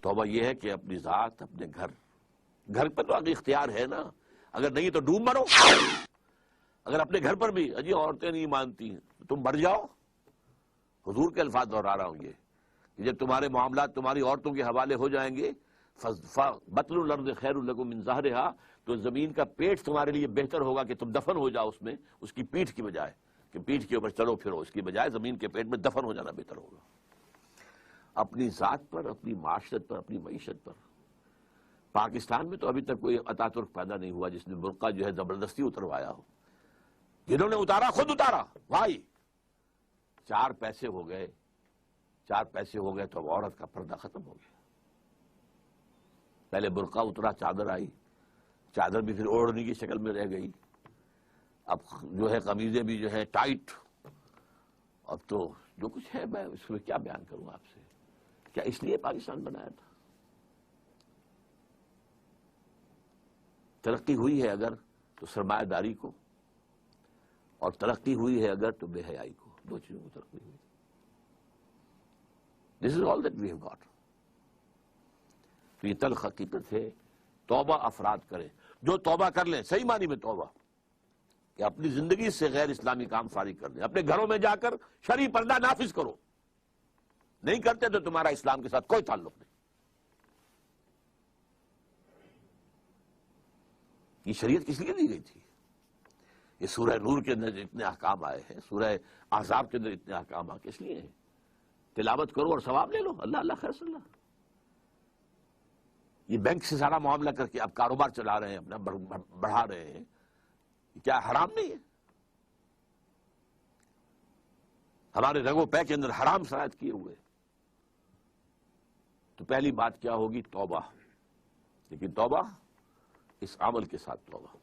توبہ یہ ہے کہ اپنی ذات، اپنے گھر پر تو آگے اختیار ہے نا، اگر نہیں تو ڈوب مرو. اگر اپنے گھر پر بھی اجی عورتیں نہیں مانتی ہیں تو تم مر جاؤ. حضور کے الفاظ دہرا رہا ہوں یہ کہ جب تمہارے معاملات تمہاری عورتوں کے حوالے ہو جائیں گے، بطن الارض خیر لکم من ظہرہا، تو زمین کا پیٹ تمہارے لیے بہتر ہوگا کہ تم دفن ہو جاؤ اس میں، اس کی پیٹھ کی بجائے کہ پیٹھ کے اوپر چلو پھرو، اس کی بجائے زمین کے پیٹ میں دفن ہو جانا بہتر ہوگا. اپنی ذات پر، اپنی معاشرت پر، اپنی معیشت پر. پاکستان میں تو ابھی تک کوئی اتا ترک پیدا نہیں ہوا جس نے برقع جو ہے زبردستی اتروایا ہو. جنہوں نے اتارا خود اتارا بھائی. 4 پیسے ہو گئے تو اب عورت کا پردہ ختم ہو گیا. پہلے برقع اترا، چادر آئی، چادر بھی پھر اوڑھنے کی شکل میں رہ گئی. اب جو ہے قمیضیں بھی جو ہے ٹائٹ. اب تو جو کچھ ہے میں اس میں کیا بیان کروں آپ سے. کیا اس لیے پاکستان بنایا تھا؟ ترقی ہوئی ہے اگر تو سرمایہ داری کو، اور ترقی ہوئی ہے اگر تو بے حیائی کو. 2 چیزوں کو ترقی ہوئی. This is all that we have got. تو یہ تلخ حقیقت ہے. توبہ افراد کریں جو توبہ کر لیں، صحیح معنی میں توبہ، کہ اپنی زندگی سے غیر اسلامی کام فارغ کر لیں. اپنے گھروں میں جا کر شرعی پردہ نافذ کرو. نہیں کرتے تو تمہارا اسلام کے ساتھ کوئی تعلق نہیں. یہ شریعت کس لیے دی گئی تھی؟ یہ سورہ نور کے اندر اتنے احکام آئے ہیں، سورہ احزاب کے اندر اتنے احکام آئے، کس لیے ہیں؟ تلاوت کرو اور ثواب لے لو. اللہ اللہ خیر صلی اللہ. یہ بینک سے سارا معاملہ کر کے اب کاروبار چلا رہے ہیں، اپنا بڑھا رہے ہیں. کیا حرام نہیں ہے؟ ہمارے رگو پے کے اندر حرام شرائط کیے ہوئے. تو پہلی بات کیا ہوگی؟ توبہ. لیکن توبہ اس عمل کے ساتھ توبہ.